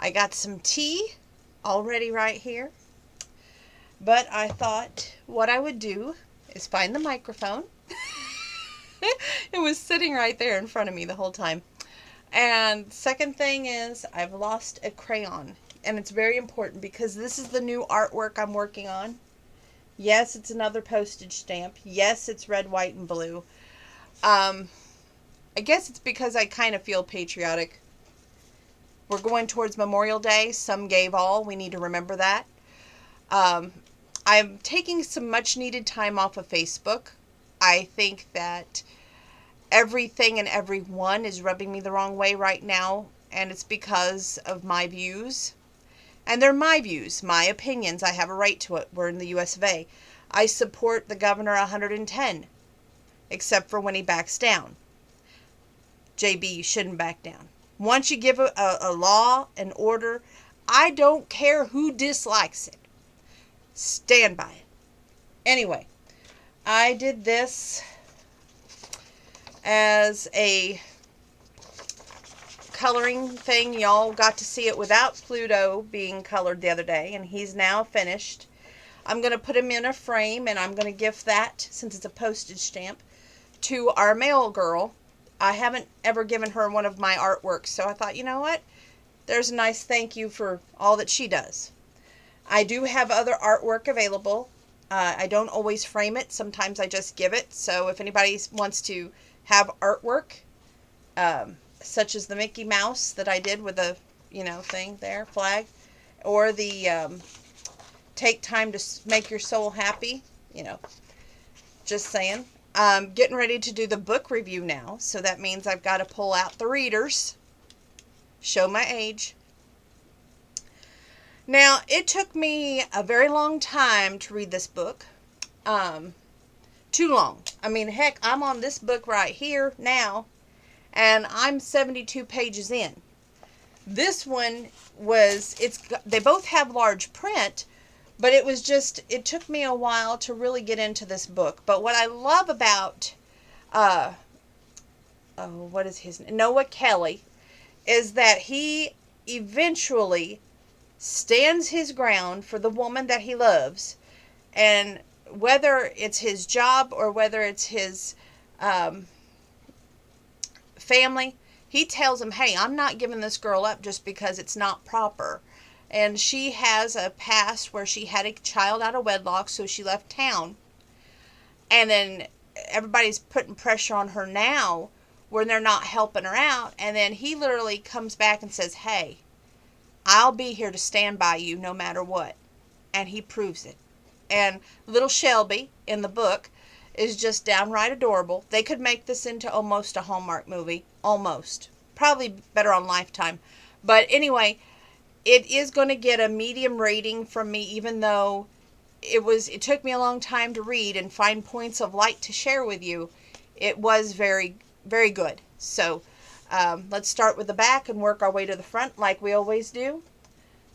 I got some tea already right here. But I thought what I would do is find the microphone. It was sitting right there in front of me the whole time. And second thing is I've lost a crayon. And it's very important because this is the new artwork I'm working on. Yes, it's another postage stamp. Yes, it's red, white, and blue. I guess it's because I kind of feel patriotic. We're going towards Memorial Day. Some gave all. We need to remember that. I'm taking some much needed time off of Facebook. I think that everything and everyone is rubbing me the wrong way right now, and it's because of my views. And they're my views, my opinions. I have a right to it. We're in the US of A. I support the governor 110, except for when he backs down. JB, you shouldn't back down. Once you give a law, an order, I don't care who dislikes it. Stand by it. Anyway, I did this as a coloring thing. Y'all got to see it without Pluto being colored the other day, and he's now finished. I'm going to put him in a frame, and I'm going to gift that, since it's a postage stamp, to our mail girl. I haven't ever given her one of my artworks, so I thought, you know what? There's a nice thank you for all that she does. I do have other artwork available. I don't always frame it. Sometimes I just give it. So if anybody wants to have artwork, such as the Mickey Mouse that I did with the, thing there, flag, or the take time to make your soul happy, just saying. I'm getting ready to do the book review now, so that means I've got to pull out the readers, show my age. Now, it took me a very long time to read this book. Too long. I mean, heck, I'm on this book right here now, and I'm 72 pages in. This one they both have large print, but it took me a while to really get into this book. But what I love about, what is his name? Noah Kelly, is that he eventually stands his ground for the woman that he loves, and whether it's his job or whether it's his family, he tells him, hey, I'm not giving this girl up just because it's not proper. And she has a past where she had a child out of wedlock, so she left town. And then everybody's putting pressure on her now when they're not helping her out. And then he literally comes back and says, hey, I'll be here to stand by you no matter what. And he proves it. And little Shelby in the book is just downright adorable. They could make this into almost a Hallmark movie. Almost. Probably better on Lifetime. But anyway, it is going to get a medium rating from me, even though it took me a long time to read and find points of light to share with you. It was very, very good. So, let's start with the back and work our way to the front like we always do.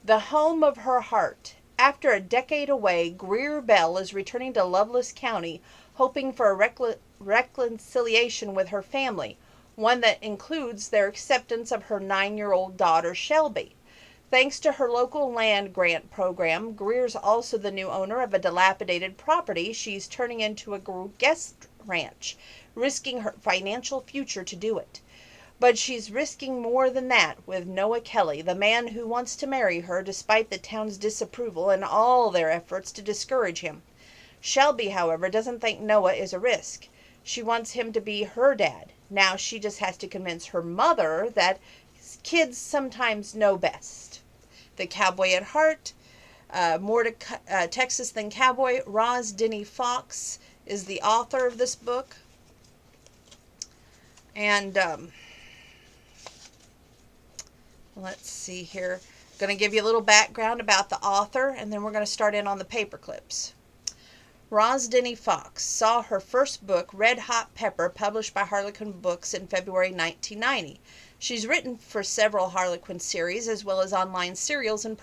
The home of her heart. After a decade away, Greer Bell is returning to Loveless County, hoping for a reconciliation with her family, one that includes their acceptance of her 9-year-old daughter, Shelby. Thanks to her local land grant program, Greer's also the new owner of a dilapidated property she's turning into a guest ranch, risking her financial future to do it. But she's risking more than that with Noah Kelly, the man who wants to marry her despite the town's disapproval and all their efforts to discourage him. Shelby, however, doesn't think Noah is a risk. She wants him to be her dad. Now she just has to convince her mother that kids sometimes know best. The Cowboy at Heart, more to Texas than Cowboy. Roz Denny Fox is the author of this book. And let's see here. I'm going to give you a little background about the author, and then we're going to start in on the paper clips. Roz Denny Fox saw her first book, Red Hot Pepper, published by Harlequin Books in February 1990. She's written for several Harlequin series, as well as online serials and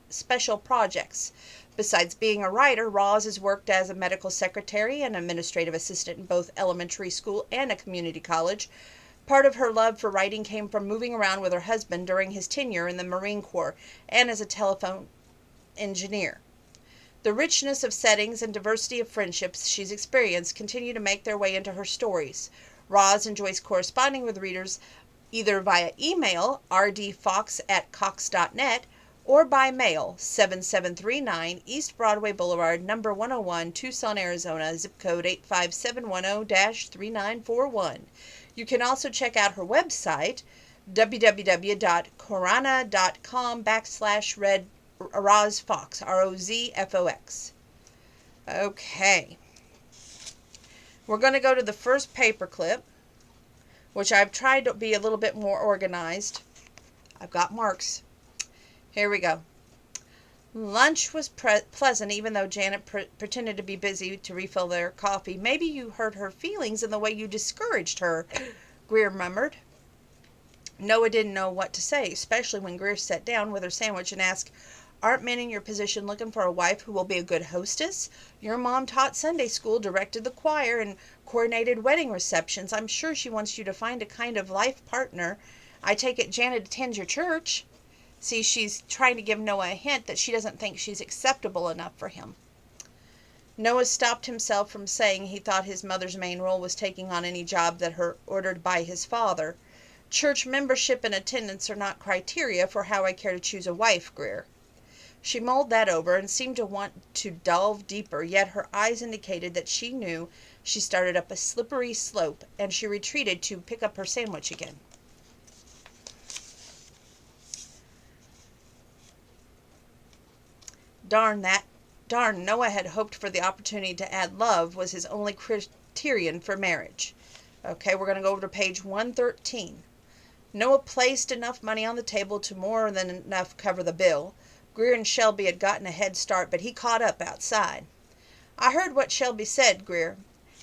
special projects. Besides being a writer, Roz has worked as a medical secretary and administrative assistant in both elementary school and a community college, Part of her love for writing came from moving around with her husband during his tenure in the Marine Corps and as a telephone engineer. The richness of settings and diversity of friendships she's experienced continue to make their way into her stories. Roz enjoys corresponding with readers either via email, rdfox@cox.net, or by mail, 7739 East Broadway Boulevard, number 101, Tucson, Arizona, zip code 85710-3941. You can also check out her website, www.corana.com/red Roz Fox, ROZFOX. Okay. We're going to go to the first paper clip, which I've tried to be a little bit more organized. I've got marks. Here we go. Lunch was pleasant, even though Janet pretended to be busy to refill their coffee. Maybe you hurt her feelings in the way you discouraged her, Greer murmured. Noah didn't know what to say, especially when Greer sat down with her sandwich and asked, "Aren't men in your position looking for a wife who will be a good hostess? Your mom taught Sunday school, directed the choir, and coordinated wedding receptions. I'm sure she wants you to find a kind of life partner. I take it Janet attends your church." See, she's trying to give Noah a hint that she doesn't think she's acceptable enough for him. Noah stopped himself from saying he thought his mother's main role was taking on any job that her ordered by his father. Church membership and attendance are not criteria for how I care to choose a wife, Greer. She mulled that over and seemed to want to delve deeper, yet her eyes indicated that she knew she started up a slippery slope, and she retreated to pick up her sandwich again. Darn, Noah had hoped for the opportunity to add love was his only criterion for marriage. Okay, we're going to go over to page 113. Noah placed enough money on the table to more than enough cover the bill. Greer and Shelby had gotten a head start, but he caught up outside. "I heard what Shelby said, Greer.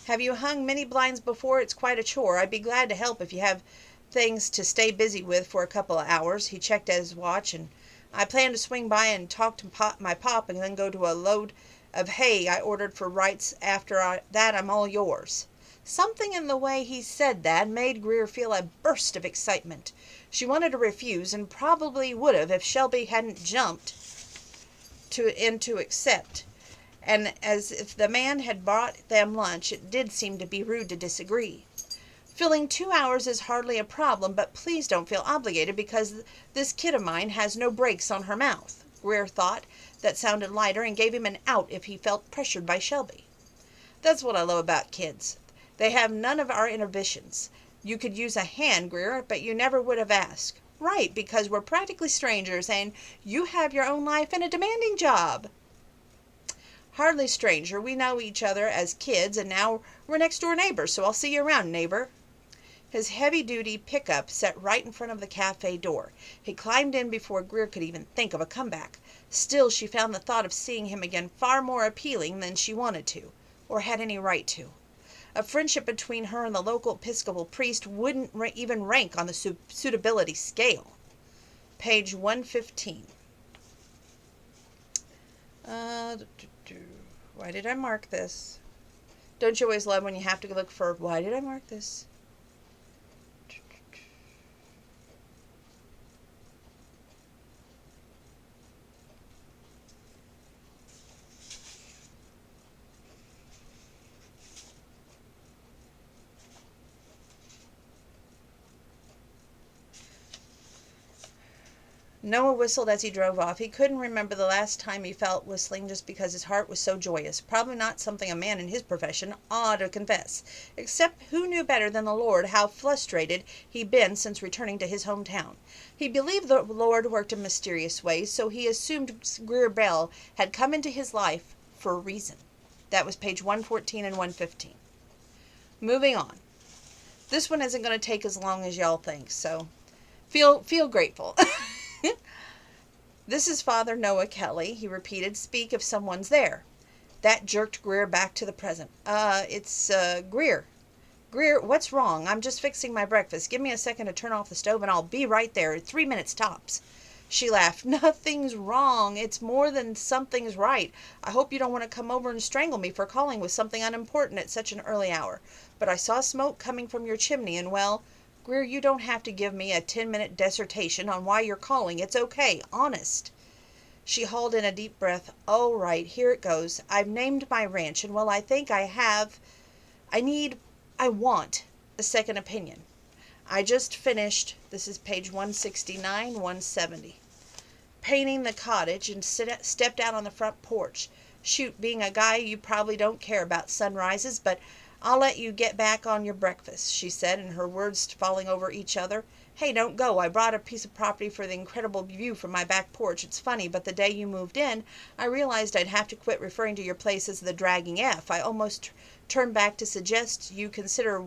Have you hung many blinds before? It's quite a chore. I'd be glad to help if you have things to stay busy with for a couple of hours." He checked at his watch. "And I plan to swing by and talk to my pop and then go to a load of hay I ordered for Wrights. After that, I'm all yours." Something in the way he said that made Greer feel a burst of excitement. She wanted to refuse, and probably would have if Shelby hadn't jumped in to accept. And as if the man had brought them lunch, it did seem to be rude to disagree. "Filling 2 hours is hardly a problem, but please don't feel obligated because this kid of mine has no brakes on her mouth." Greer thought that sounded lighter and gave him an out if he felt pressured by Shelby. "That's what I love about kids. They have none of our inhibitions. You could use a hand, Greer, but you never would have asked." "Right, because we're practically strangers, and you have your own life and a demanding job." "Hardly stranger. We know each other as kids, and now we're next-door neighbors, so I'll see you around, neighbor." His heavy-duty pickup sat right in front of the cafe door. He climbed in before Greer could even think of a comeback. Still, she found the thought of seeing him again far more appealing than she wanted to, or had any right to. A friendship between her and the local Episcopal priest wouldn't even rank on the suitability scale. Page 115. Why did I mark this? Don't you always love when you have to look for, why did I mark this? Noah whistled as he drove off. He couldn't remember the last time he felt whistling just because his heart was so joyous. Probably not something a man in his profession ought to confess. Except who knew better than the Lord how frustrated he'd been since returning to his hometown. He believed the Lord worked in mysterious ways, so he assumed Greer Bell had come into his life for a reason. That was page 114 and 115. Moving on. This one isn't going to take as long as y'all think, so feel grateful. "This is Father Noah Kelly," he repeated. "Speak if someone's there." That jerked Greer back to the present. It's Greer. Greer, what's wrong? I'm just fixing my breakfast. Give me a second to turn off the stove and I'll be right there. 3 minutes tops." She laughed. "Nothing's wrong. It's more than something's right. I hope you don't want to come over and strangle me for calling with something unimportant at such an early hour. But I saw smoke coming from your chimney and, well, Greer, you don't have to give me a 10-minute dissertation on why you're calling. It's okay, honest. She hauled in a deep breath. All right, here it goes. I've named my ranch, and well, I think I want a second opinion. I just finished, this is page 169, 170, painting the cottage and stepped out on the front porch. Shoot, being a guy, you probably don't care about sunrises, but I'll let you get back on your breakfast, she said, and her words falling over each other. Hey, don't go. I brought a piece of property for the incredible view from my back porch. It's funny, but the day you moved in, I realized I'd have to quit referring to your place as the Dragging F. I almost turned back to suggest you consider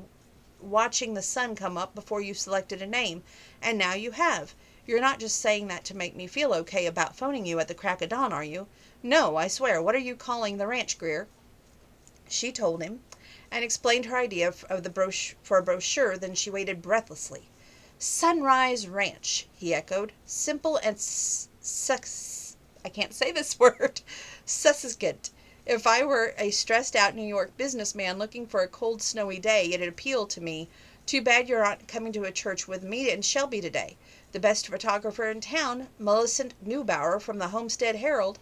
watching the sun come up before you selected a name, and now you have. You're not just saying that to make me feel okay about phoning you at the crack of dawn, are you? No, I swear. What are you calling the ranch, Greer? She told him, and explained her idea of for a brochure. Then she waited breathlessly. Sunrise Ranch, he echoed. Simple and I can't say this word. Succinct. If I were a stressed-out New York businessman looking for a cold, snowy day, it'd appeal to me. Too bad you're not coming to a church with me in Shelby today. The best photographer in town, Millicent Neubauer from the Homestead Herald.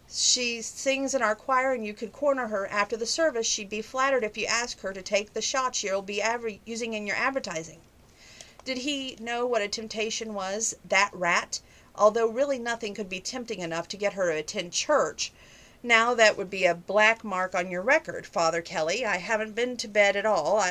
She sings in our choir, and you could corner her after the service. She'd be flattered if you ask her to take the shots you'll be using in your advertising. Did he know what a temptation was, that rat? Although really nothing could be tempting enough to get her to attend church. Now that would be a black mark on your record, Father Kelly. I haven't been to bed at all.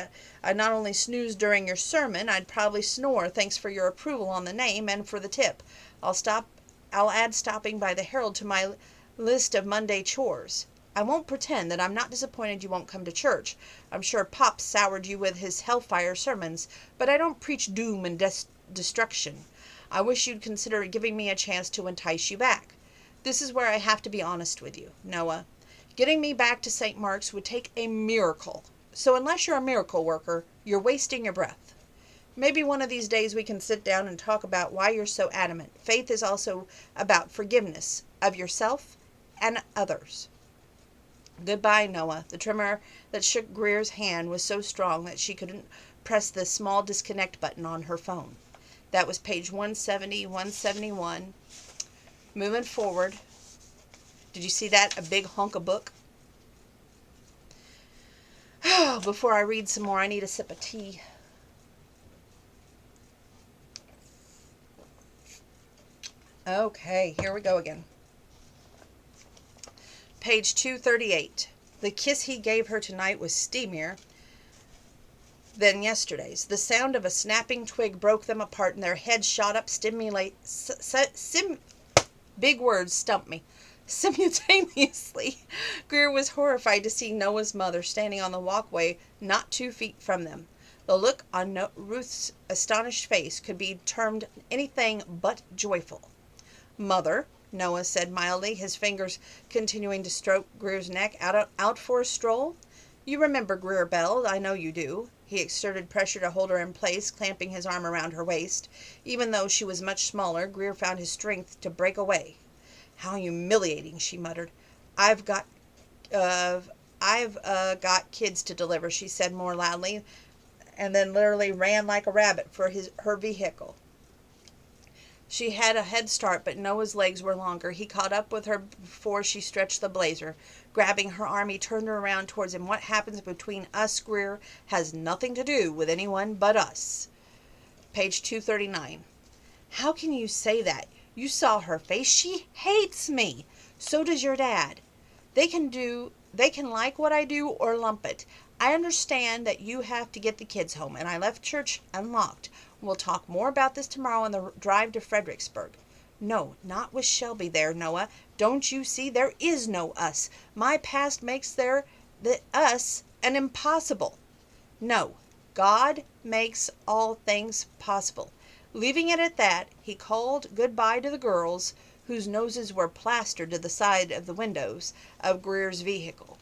I not only snoozed during your sermon, I'd probably snore, thanks for your approval on the name and for the tip. I'll add stopping by the Herald to my list of Monday chores. I won't pretend that I'm not disappointed you won't come to church. I'm sure Pop soured you with his hellfire sermons, but I don't preach doom and destruction. I wish you'd consider giving me a chance to entice you back. This is where I have to be honest with you, Noah. Getting me back to St. Mark's would take a miracle. So unless you're a miracle worker, you're wasting your breath. Maybe one of these days we can sit down and talk about why you're so adamant. Faith is also about forgiveness of yourself and others. Goodbye, Noah. The tremor that shook Greer's hand was so strong that she couldn't press the small disconnect button on her phone. That was page 170, 171. Moving forward. Did you see that? A big hunk of book? Before I read some more, I need a sip of tea. Okay, here we go again. Page 238. The kiss he gave her tonight was steamier than yesterday's. The sound of a snapping twig broke them apart, and their heads shot up big words stump me. Simultaneously. Greer was horrified to see Noah's mother standing on the walkway not 2 feet from them. The look on Ruth's astonished face could be termed anything but joyful. Mother, Noah said mildly, his fingers continuing to stroke Greer's neck. Out for a stroll? You remember Greer Bell, I know you do. He exerted pressure to hold her in place, clamping his arm around her waist. Even though she was much smaller, Greer found his strength to break away. How humiliating, she muttered. I've got kids to deliver, she said more loudly, and then literally ran like a rabbit for her vehicle. She had a head start, but Noah's legs were longer. He caught up with her before she stretched the blazer. Grabbing her arm, he turned her around towards him. What happens between us, Greer, has nothing to do with anyone but us. Page 239. How can you say that? You saw her face. She hates me. So does your dad. They can like what I do or lump it. I understand that you have to get the kids home, and I left church unlocked. We'll talk more about this tomorrow on the drive to Fredericksburg. No, not with Shelby there, Noah. Don't you see? There is no us. My past makes the us an impossible. No, God makes all things possible. Leaving it at that, he called goodbye to the girls, whose noses were plastered to the side of the windows of Greer's vehicle.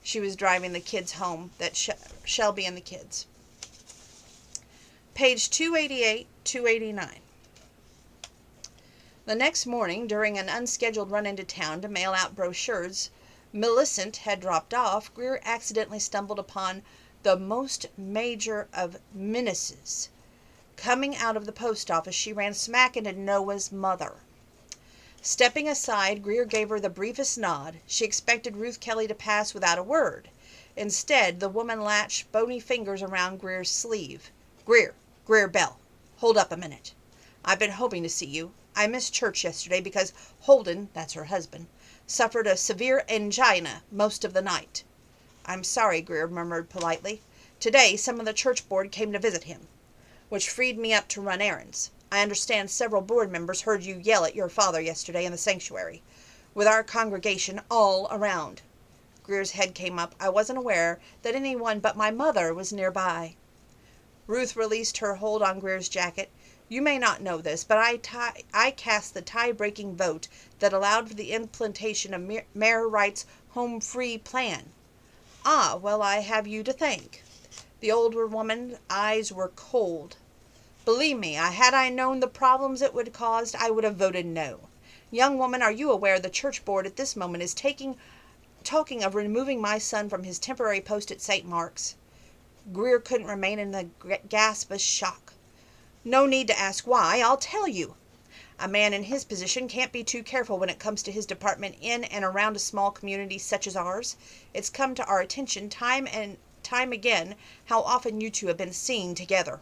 She was driving the kids home, that Shelby and the kids. Page 288, 289. The next morning, during an unscheduled run into town to mail out brochures Millicent had dropped off, Greer accidentally stumbled upon The most major of menaces. Coming out of the post office, she ran smack into Noah's mother. Stepping aside, Greer gave her the briefest nod. She expected Ruth Kelly to pass without a word. Instead, the woman latched bony fingers around Greer's sleeve. Greer Bell, hold up a minute. I've been hoping to see you. I missed church yesterday because Holden, that's her husband, suffered a severe angina most of the night. I'm sorry, Greer murmured politely. Today, some of the church board came to visit him, which freed me up to run errands. I understand several board members heard you yell at your father yesterday in the sanctuary, with our congregation all around. Greer's head came up. I wasn't aware that anyone but my mother was nearby. Ruth released her hold on Greer's jacket. You may not know this, but I cast the tie-breaking vote that allowed for the implementation of Mayor Wright's home free plan. Ah, well, I have you to thank. The older woman's eyes were cold. Believe me, had I known the problems it would cause, I would have voted no. Young woman, are you aware the church board at this moment is talking of removing my son from his temporary post at St. Mark's? Greer couldn't remain in the gasp of shock. No need to ask why, I'll tell you. A man in his position can't be too careful when it comes to his department in and around a small community such as ours. It's come to our attention time and time again how often you two have been seen together.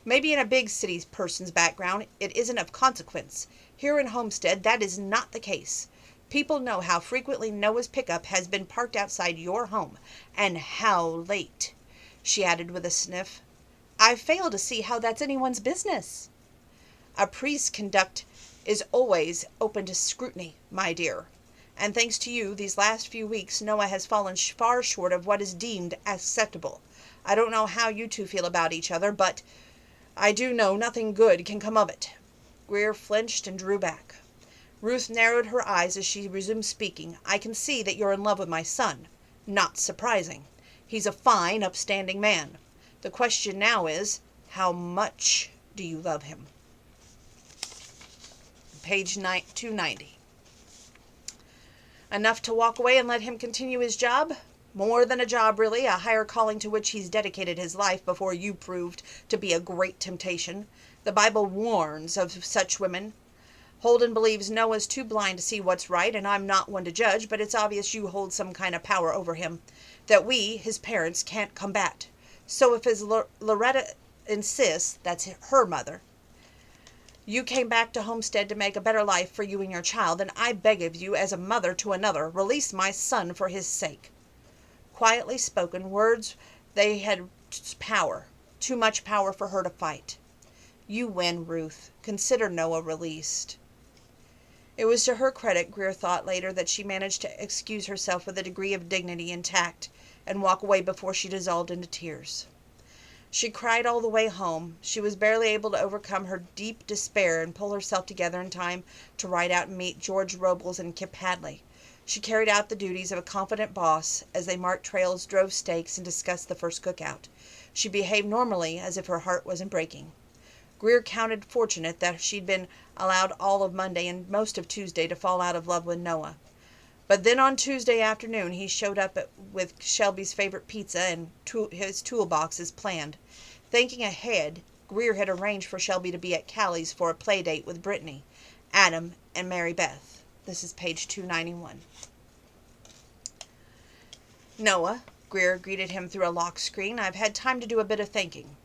Maybe in a big city person's background it isn't of consequence. Here in Homestead that is not the case. People know how frequently Noah's pickup has been parked outside your home, and how late, she added with a sniff. I fail to see how that's anyone's business. A priest's conduct is always open to scrutiny, my dear. And thanks to you, these last few weeks, Noah has fallen far short of what is deemed acceptable. I don't know how you two feel about each other, but I do know nothing good can come of it. Greer flinched and drew back. Ruth narrowed her eyes as she resumed speaking. I can see that you're in love with my son. Not surprising. He's a fine, upstanding man. The question now is, how much do you love him? Page 290. Enough to walk away and let him continue his job? More than a job, really, a higher calling to which he's dedicated his life before you proved to be a great temptation. The Bible warns of such women. Holden believes Noah's too blind to see what's right, and I'm not one to judge, but it's obvious you hold some kind of power over him that we, his parents, can't combat. So if his Loretta insists, that's her mother, you came back to Homestead to make a better life for you and your child, then I beg of you, as a mother to another, release my son for his sake. Quietly spoken, words, they had power, too much power for her to fight. You win, Ruth. Consider Noah released. It was to her credit, Greer thought later, that she managed to excuse herself with a degree of dignity and tact, and walk away before she dissolved into tears. She cried all the way home. She was barely able to overcome her deep despair and pull herself together in time to ride out and meet George Robles and Kip Hadley. She carried out the duties of a confident boss as they marked trails, drove stakes, and discussed the first cookout. She behaved normally, as if her heart wasn't breaking. Greer counted fortunate that she'd been allowed all of Monday and most of Tuesday to fall out of love with Noah. But then on Tuesday afternoon he showed up with Shelby's favorite pizza and his toolbox as planned. Thinking ahead, Greer had arranged for Shelby to be at Callie's for a play date with Brittany, Adam, and Mary Beth. This is page 291. Noah, Greer greeted him through a lock screen. I've had time to do a bit of thinking.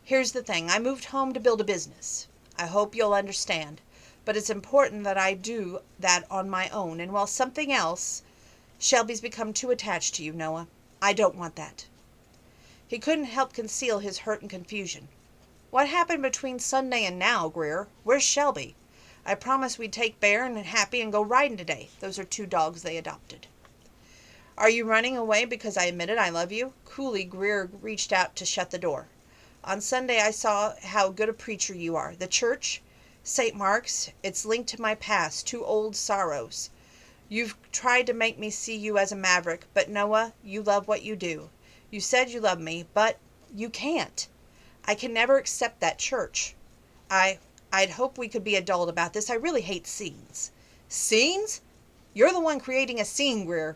Here's the thing. I moved home to build a business. I hope you'll understand. But it's important that I do that on my own. And while something else, Shelby's become too attached to you, Noah. I don't want that. He couldn't help conceal his hurt and confusion. What happened between Sunday and now, Greer? Where's Shelby? I promised we'd take Bear and Happy and go riding today. Those are 2 dogs they adopted. Are you running away because I admitted I love you? Coolly, Greer reached out to shut the door. On Sunday I saw how good a preacher you are. The church, St. Mark's, it's linked to my past, 2 old sorrows. You've tried to make me see you as a maverick, but Noah, you love what you do. You said you love me, but you can't. I can never accept that church. I'd hope we could be adult about this. I really hate scenes. Scenes? You're the one creating a scene, Greer.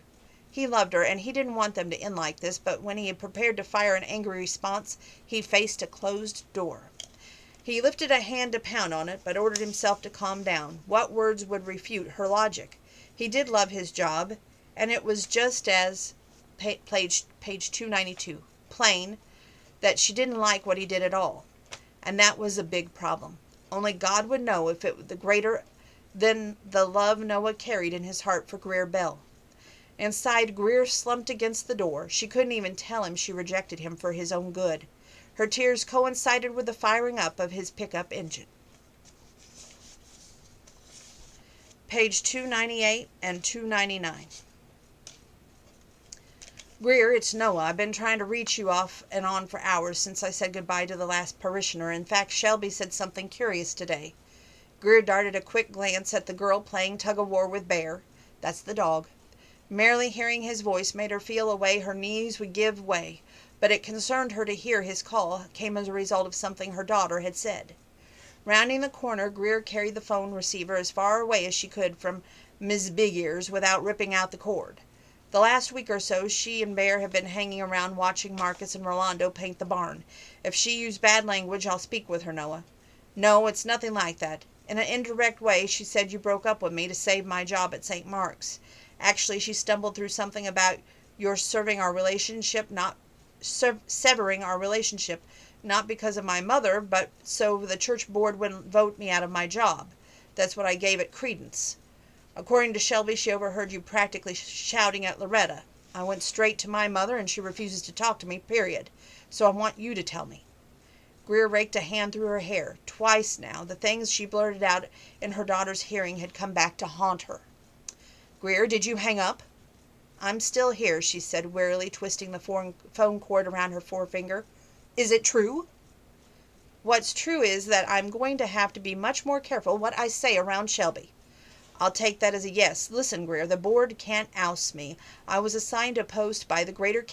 He loved her, and he didn't want them to end like this, but when he had prepared to fire an angry response, he faced a closed door. He lifted a hand to pound on it, but ordered himself to calm down. What words would refute her logic? He did love his job, and it was just as, page 292, plain that she didn't like what he did at all. And that was a big problem. Only God would know if it was the greater than the love Noah carried in his heart for Greer Bell. Inside, Greer slumped against the door. She couldn't even tell him she rejected him for his own good. Her tears coincided with the firing up of his pickup engine. Page 298 and 299. Greer, it's Noah. I've been trying to reach you off and on for hours since I said goodbye to the last parishioner. In fact, Shelby said something curious today. Greer darted a quick glance at the girl playing tug-of-war with Bear. That's the dog. Merely hearing his voice made her feel a way her knees would give way, but it concerned her to hear his call came as a result of something her daughter had said. Rounding the corner, Greer carried the phone receiver as far away as she could from Ms. Big Ears without ripping out the cord. The last week or so, she and Bear have been hanging around watching Marcus and Rolando paint the barn. If she used bad language, I'll speak with her, Noah. No, it's nothing like that. In an indirect way, she said you broke up with me to save my job at St. Mark's. Actually, she stumbled through something about your severing our relationship, not because of my mother, but so the church board wouldn't vote me out of my job. That's what I gave it credence. According to Shelby, she overheard you practically shouting at Loretta. I went straight to my mother, and she refuses to talk to me, period. So I want you to tell me. Greer raked a hand through her hair. Twice now, the things she blurted out in her daughter's hearing had come back to haunt her. Greer, did you hang up? I'm still here, she said, wearily twisting the phone cord around her forefinger. Is it true? What's true is that I'm going to have to be much more careful what I say around Shelby. I'll take that as a yes. Listen, Greer, the board can't oust me. I was assigned a post by the Greater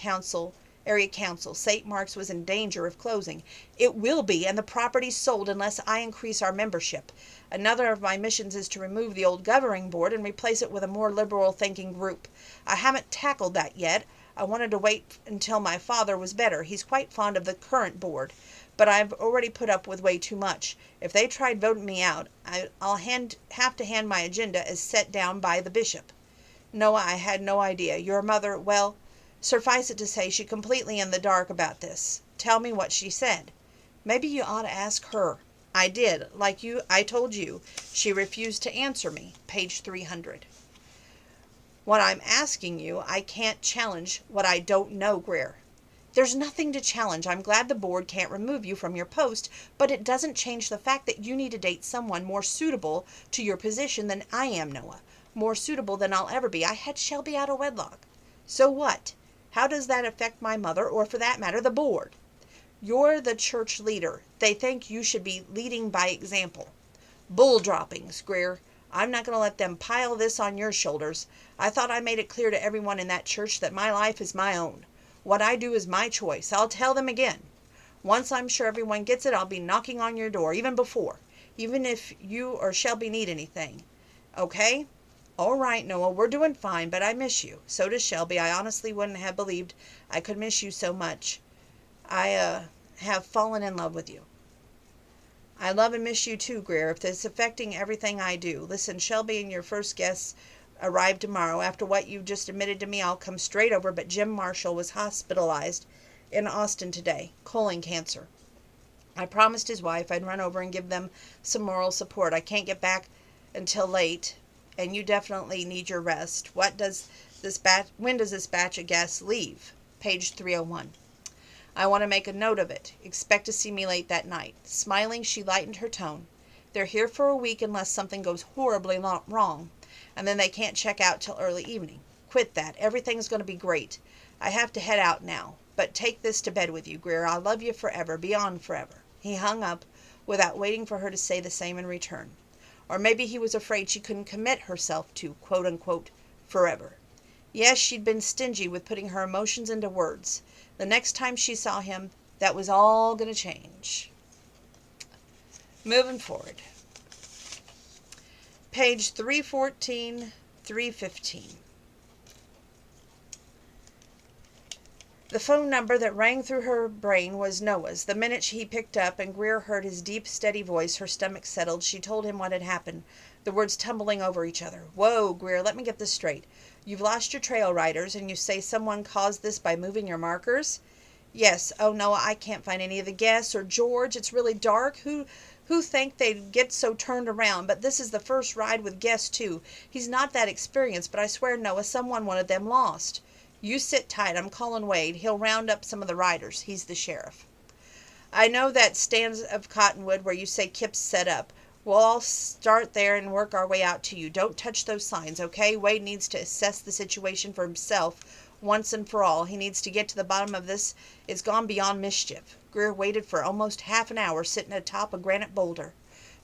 Area Council. St. Mark's was in danger of closing. It will be, and the property's sold unless I increase our membership. Another of my missions is to remove the old governing board and replace it with a more liberal-thinking group. I haven't tackled that yet. I wanted to wait until my father was better. He's quite fond of the current board, but I've already put up with way too much. If they tried voting me out, I'll have to hand my agenda as set down by the bishop. Noah, I had no idea. Your mother, well, suffice it to say, she's completely in the dark about this. Tell me what she said. Maybe you ought to ask her. I did. I told you. She refused to answer me. Page 300. What I'm asking you, I can't challenge what I don't know, Greer. There's nothing to challenge. I'm glad the board can't remove you from your post, but it doesn't change the fact that you need to date someone more suitable to your position than I am, Noah. More suitable than I'll ever be. I had Shelby out of wedlock. So what? How does that affect my mother, or for that matter, the board? You're the church leader. They think you should be leading by example. Bull droppings, Greer. I'm not going to let them pile this on your shoulders. I thought I made it clear to everyone in that church that my life is my own. What I do is my choice. I'll tell them again. Once I'm sure everyone gets it, I'll be knocking on your door, even before. Even if you or Shelby need anything. Okay? All right, Noah, we're doing fine, but I miss you. So does Shelby. I honestly wouldn't have believed I could miss you so much. I have fallen in love with you. I love and miss you too, Greer, if it's affecting everything I do. Listen, Shelby and your first guests arrive tomorrow. After what you just admitted to me, I'll come straight over, but Jim Marshall was hospitalized in Austin today. Colon cancer. I promised his wife I'd run over and give them some moral support. I can't get back until late, and you definitely need your rest. When does this batch of guests leave? Page 301. I want to make a note of it. Expect to see me late that night. Smiling, she lightened her tone. They're here for a week unless something goes horribly wrong, and then they can't check out till early evening. Quit that. Everything's going to be great. I have to head out now, but take this to bed with you, Greer. I'll love you forever, beyond forever. He hung up without waiting for her to say the same in return. Or maybe he was afraid she couldn't commit herself to, quote-unquote, forever. Yes, she'd been stingy with putting her emotions into words. The next time she saw him, that was all going to change. Moving forward. Page 314, 315. The phone number that rang through her brain was Noah's. The minute he picked up and Greer heard his deep, steady voice, her stomach settled. She told him what had happened, the words tumbling over each other. Whoa, Greer, let me get this straight. You've lost your trail riders, and you say someone caused this by moving your markers? Yes. Oh, Noah, I can't find any of the guests or George. It's really dark. Who think they'd get so turned around? But this is the first ride with guests, too. He's not that experienced, but I swear, Noah, someone wanted them lost. You sit tight. I'm calling Wade. He'll round up some of the riders. He's the sheriff. I know that stand of cottonwood where you say Kip's set up. We'll all start there and work our way out to you. Don't touch those signs, okay? Wade needs to assess the situation for himself once and for all. He needs to get to the bottom of this. It's gone beyond mischief. Greer waited for almost half an hour sitting atop a granite boulder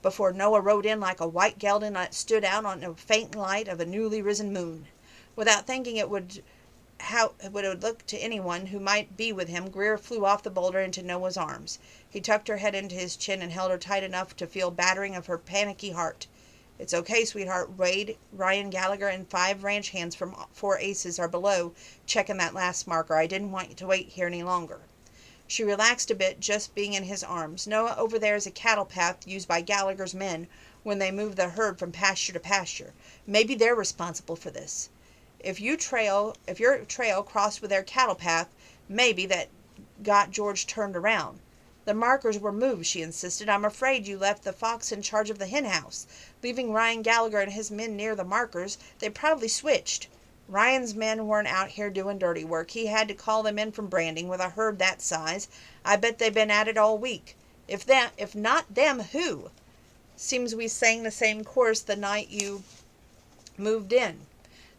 before Noah rode in like a white gelding that stood out on the faint light of a newly risen moon. Without thinking how it would look to anyone who might be with him, Greer flew off the boulder into Noah's arms. He tucked her head into his chin and held her tight enough to feel battering of her panicky heart. It's okay, sweetheart. Wade, Ryan Gallagher, and 5 ranch hands from 4 Aces are below, checking that last marker. I didn't want you to wait here any longer. She relaxed a bit, just being in his arms. Noah, over there is a cattle path used by Gallagher's men when they move the herd from pasture to pasture. Maybe they're responsible for this. If your trail crossed with their cattle path, maybe that got George turned around. The markers were moved, she insisted. I'm afraid you left the Fox in charge of the hen house. Leaving Ryan Gallagher and his men near the markers, they probably switched. Ryan's men weren't out here doing dirty work. He had to call them in from branding with a herd that size. I bet they've been at it all week. If not them, who? Seems we sang the same chorus the night you moved in.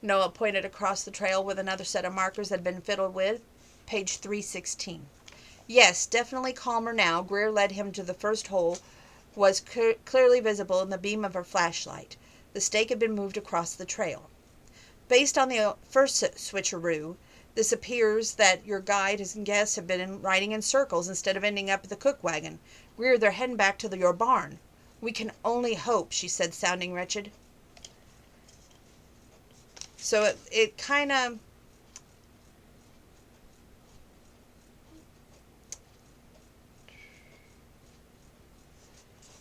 Noah pointed across the trail with another set of markers that had been fiddled with. Page 316. Yes, definitely calmer now. Greer led him to the first hole, was clearly visible in the beam of her flashlight. The stake had been moved across the trail. Based on the first switcheroo, this appears that your guide and guests have been riding in circles instead of ending up at the cook wagon. Greer, they're heading back to your barn. We can only hope, she said, sounding wretched. So it kind of...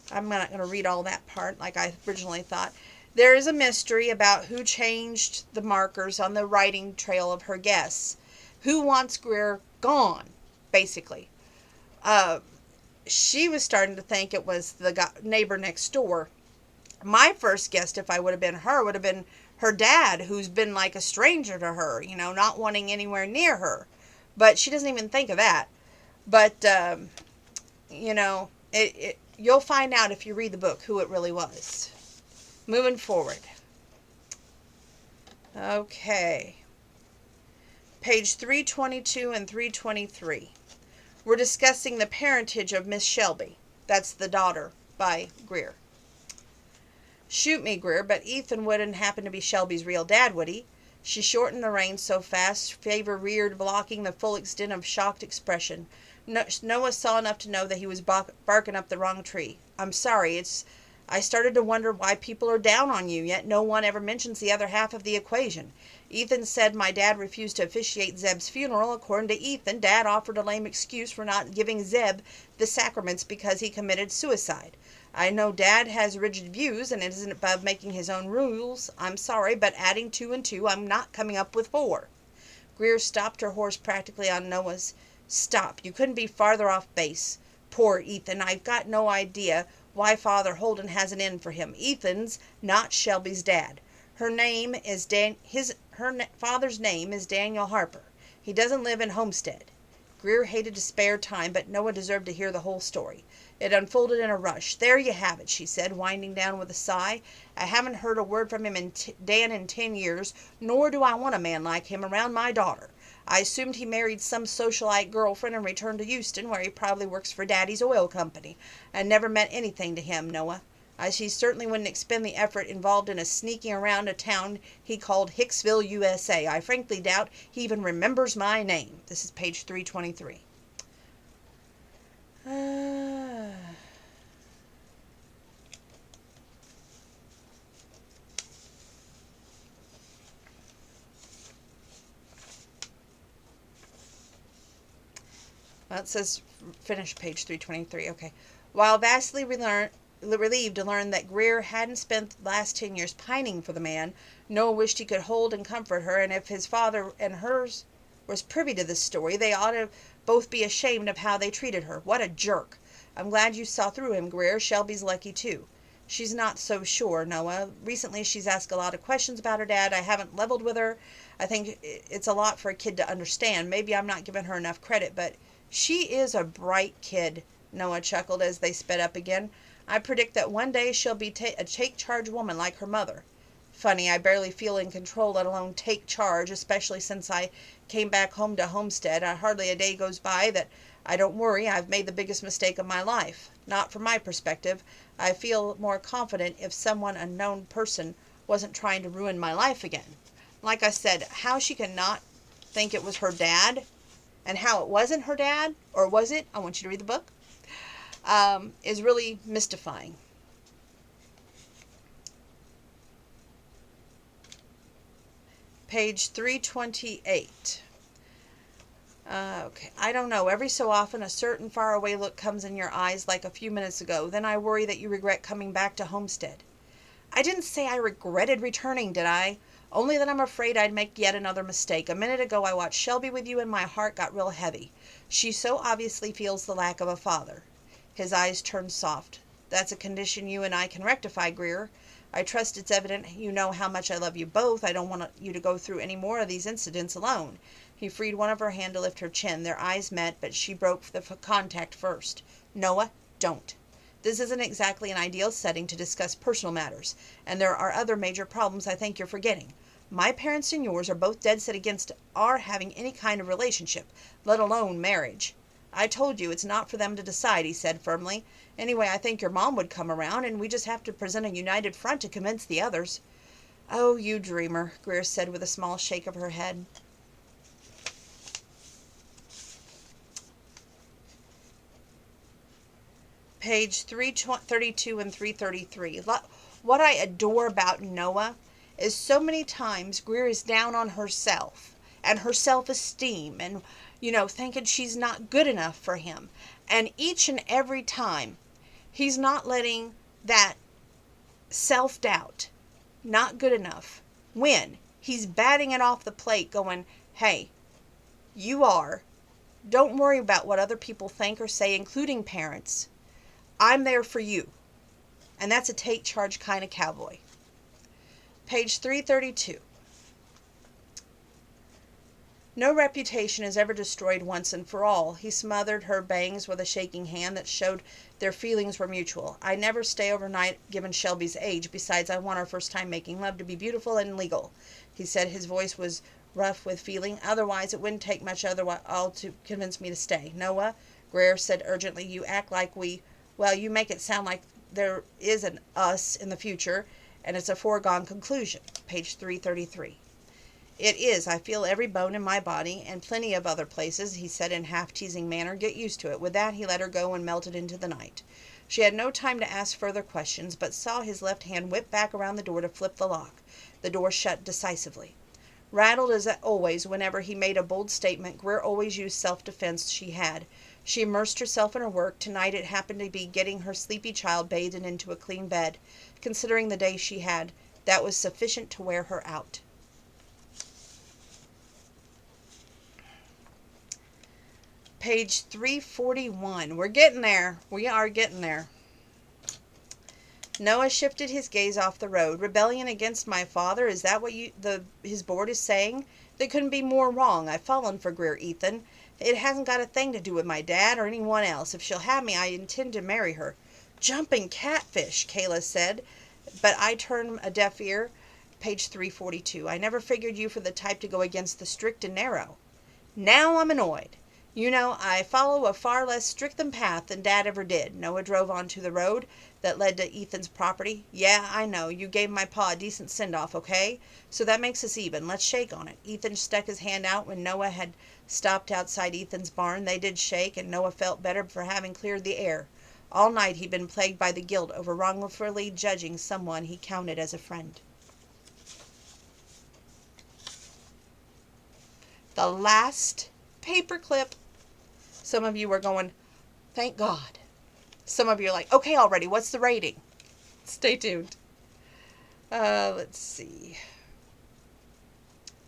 I'm not going to read all that part like I originally thought. There is a mystery about who changed the markers on the riding trail of her guests. Who wants Greer gone, basically. She was starting to think it was the neighbor next door. My first guess, if I would have been her, would have been her dad, who's been like a stranger to her, not wanting anywhere near her. But she doesn't even think of that. But, you'll find out if you read the book who it really was. Moving forward. Okay. Page 322 and 323. We're discussing the parentage of Miss Shelby. That's the daughter by Greer. Shoot me, Greer, but Ethan wouldn't happen to be Shelby's real dad, would he? She shortened the reins so fast, Favor reared, blocking the full extent of shocked expression. Noah saw enough to know that he was barking up the wrong tree. I'm sorry, I started to wonder why people are down on you, yet no one ever mentions the other half of the equation. Ethan said my dad refused to officiate Zeb's funeral. According to Ethan, Dad offered a lame excuse for not giving Zeb the sacraments because he committed suicide. I know Dad has rigid views and it isn't above making his own rules. I'm sorry, but adding 2 and 2, I'm not coming up with 4. Greer stopped her horse practically on Noah's. Stop, you couldn't be farther off base. Poor Ethan, I've got no idea why Father Holden has an in for him. Ethan's not Shelby's dad. Her father's name is Daniel Harper. He doesn't live in Homestead. Greer hated to spare time, but Noah deserved to hear the whole story. It unfolded in a rush. There you have it, she said, winding down with a sigh. I haven't heard a word from him Dan in 10 years, nor do I want a man like him around my daughter. I assumed he married some socialite girlfriend and returned to Houston, where he probably works for Daddy's oil company. I never meant anything to him, Noah. He certainly wouldn't expend the effort involved in sneaking around a town he called Hicksville, USA. I frankly doubt he even remembers my name. This is page 323. It says finish page 323. Okay. While vastly relieved to learn that Greer hadn't spent the last 10 years pining for the man, Noah wished he could hold and comfort her, and if his father and hers was privy to this story, they ought to both be ashamed of how they treated her. What a jerk! I'm glad you saw through him, Greer. Shelby's lucky, too. She's not so sure, Noah. Recently she's asked a lot of questions about her dad. I haven't leveled with her. I think it's a lot for a kid to understand. Maybe I'm not giving her enough credit, but she is a bright kid, Noah chuckled as they sped up again. I predict that one day she'll be a take-charge woman like her mother. Funny, I barely feel in control, let alone take charge, especially since I came back home to Homestead. Hardly a day goes by that I don't worry I've made the biggest mistake of my life. Not from my perspective. I feel more confident if someone unknown person wasn't trying to ruin my life again. Like I said, how she could not think it was her dad, and how it wasn't her dad, or was it? I want you to read the book. Is really mystifying. Page 328. Okay, I don't know. Every so often a certain faraway look comes in your eyes like a few minutes ago. Then I worry that you regret coming back to Homestead. I didn't say I regretted returning, did I? Only that I'm afraid I'd make yet another mistake. A minute ago I watched Shelby with you and my heart got real heavy. She so obviously feels the lack of a father. His eyes turned soft. That's a condition you and I can rectify, Greer. I trust it's evident you know how much I love you both. I don't want you to go through any more of these incidents alone. He freed one of her hand to lift her chin. Their eyes met, but she broke the contact first. Noah, don't. This isn't exactly an ideal setting to discuss personal matters, and there are other major problems I think you're forgetting. My parents and yours are both dead set against our having any kind of relationship, let alone marriage. I told you it's not for them to decide, he said firmly. Anyway, I think your mom would come around, and we just have to present a united front to convince the others. Oh, you dreamer, Greer said with a small shake of her head. Page 332 and 333. What I adore about Noah is so many times Greer is down on herself and her self-esteem and, thinking she's not good enough for him. And each and every time, he's not letting that self-doubt, not good enough, win. He's batting it off the plate going, hey, you are. Don't worry about what other people think or say, including parents. I'm there for you. And that's a take charge kind of cowboy. Page 332. No reputation is ever destroyed once and for all. He smothered her bangs with a shaking hand that showed their feelings were mutual. I never stay overnight given Shelby's age. Besides, I want our first time making love to be beautiful and legal. He said his voice was rough with feeling. Otherwise, it wouldn't take much all to convince me to stay. Noah, Greer said urgently, you act like you make it sound like there is an us in the future, and it's a foregone conclusion. Page 333. It is. I feel every bone in my body, and plenty of other places, he said in half-teasing manner. Get used to it. With that, he let her go and melted into the night. She had no time to ask further questions, but saw his left hand whip back around the door to flip the lock. The door shut decisively. Rattled as always whenever he made a bold statement, Greer always used self-defense she had. She immersed herself in her work. Tonight it happened to be getting her sleepy child bathed and into a clean bed. Considering the day she had, that was sufficient to wear her out. Page 341. We're getting there. We are getting there. Noah shifted his gaze off the road. Rebellion against my father? Is that what his board is saying? They couldn't be more wrong. I've fallen for Greer, Ethan. It hasn't got a thing to do with my dad or anyone else. If she'll have me, I intend to marry her. Jumping catfish, Kayla said, but I turned a deaf ear. Page 342. I never figured you for the type to go against the strict and narrow. Now I'm annoyed. I follow a far less strict path than Dad ever did. Noah drove onto the road that led to Ethan's property. Yeah, I know. You gave my pa a decent send-off, okay? So that makes us even. Let's shake on it. Ethan stuck his hand out when Noah had stopped outside Ethan's barn. They did shake, and Noah felt better for having cleared the air. All night he'd been plagued by the guilt over wrongfully judging someone he counted as a friend. The last paperclip. Some of you are going, thank God. Some of you are like, okay, already, what's the rating? Stay tuned. Let's see.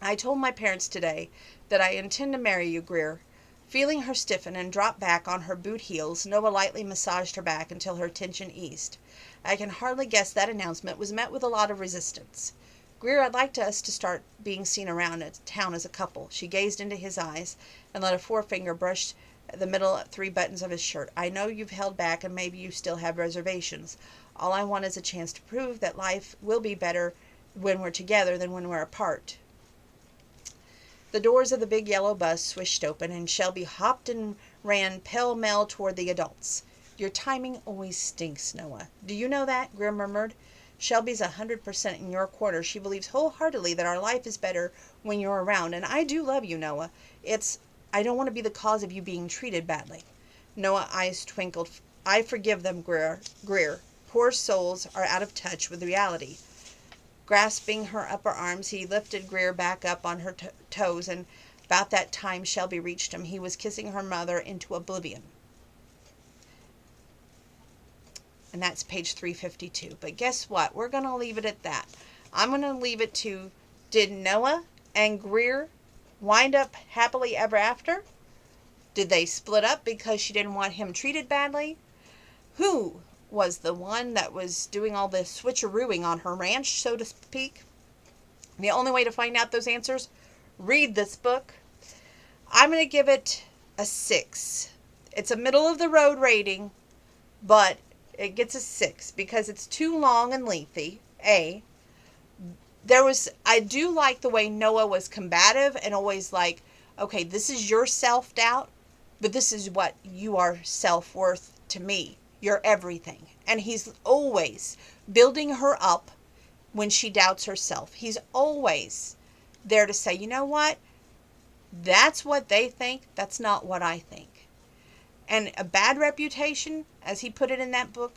I told my parents today that I intend to marry you, Greer. Feeling her stiffen and drop back on her boot heels, Noah lightly massaged her back until her tension eased. I can hardly guess that announcement was met with a lot of resistance. Greer, I'd like us to start being seen around town as a couple. She gazed into his eyes and let a forefinger brush the middle 3 buttons of his shirt. I know you've held back and maybe you still have reservations. All I want is a chance to prove that life will be better when we're together than when we're apart. The doors of the big yellow bus swished open, and Shelby hopped and ran pell-mell toward the adults. Your timing always stinks, Noah. Do you know that? Greer murmured. Shelby's 100% in your corner. She believes wholeheartedly that our life is better when you're around, and I do love you, Noah. I don't want to be the cause of you being treated badly. Noah's eyes twinkled. I forgive them, Greer. Poor souls are out of touch with reality. Grasping her upper arms, he lifted Greer back up on her toes, and about that time Shelby reached him. He was kissing her mother into oblivion. And that's page 352. But guess what? We're going to leave it at that. I'm going to leave it to, did Noah and Greer wind up happily ever after? Did they split up because she didn't want him treated badly? Who was the one that was doing all this switcherooing on her ranch, so to speak? The only way to find out those answers, read this book. I'm going to give it a 6. It's a middle of the road rating, but it gets a 6 because it's too long and lengthy. I do like the way Noah was combative and always like, okay, this is your self-doubt, but this is what you are self-worth to me. You're everything. And he's always building her up when she doubts herself. He's always there to say, you know what? That's what they think. That's not what I think. And a bad reputation, as he put it in that book,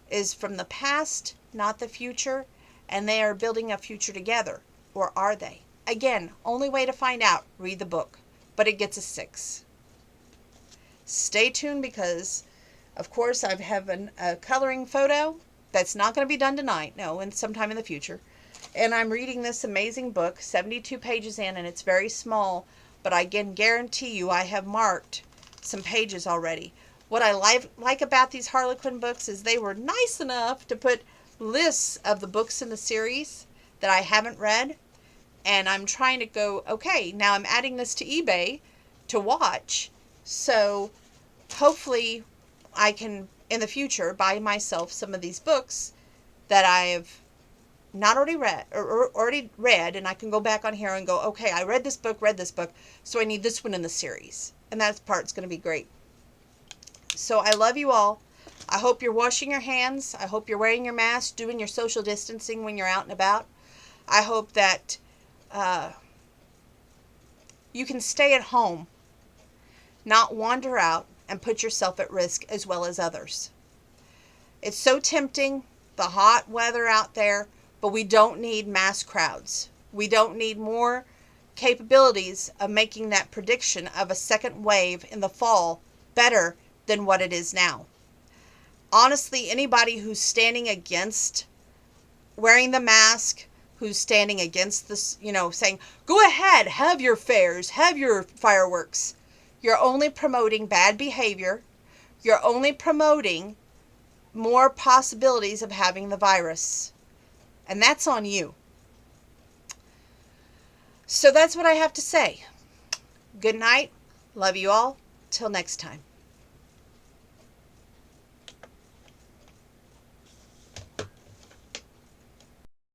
is from the past, not the future. And they are building a future together. Or are they? Again, only way to find out, read the book. But it gets a 6. Stay tuned because, of course, I have a coloring photo that's not going to be done tonight. No, and sometime in the future. And I'm reading this amazing book, 72 pages in, and it's very small. But I can guarantee you I have marked some pages already. What I like about these Harlequin books is they were nice enough to put lists of the books in the series that I haven't read. And I'm trying to go, okay, now I'm adding this to eBay to watch. So hopefully I can, in the future, buy myself some of these books that I have not already read, and I can go back on here and go, okay, I read this book, so I need this one in the series. And that part's going to be great. So I love you all. I hope you're washing your hands. I hope you're wearing your mask, doing your social distancing when you're out and about. I hope that you can stay at home, not wander out, and put yourself at risk as well as others. It's so tempting, the hot weather out there, but we don't need mass crowds. We don't need more capabilities of making that prediction of a second wave in the fall better than what it is now. Honestly, anybody who's standing against wearing the mask, who's standing against this, saying, go ahead, have your fairs, have your fireworks. You're only promoting bad behavior. You're only promoting more possibilities of having the virus. And that's on you. So that's what I have to say. Good night. Love you all. Till next time.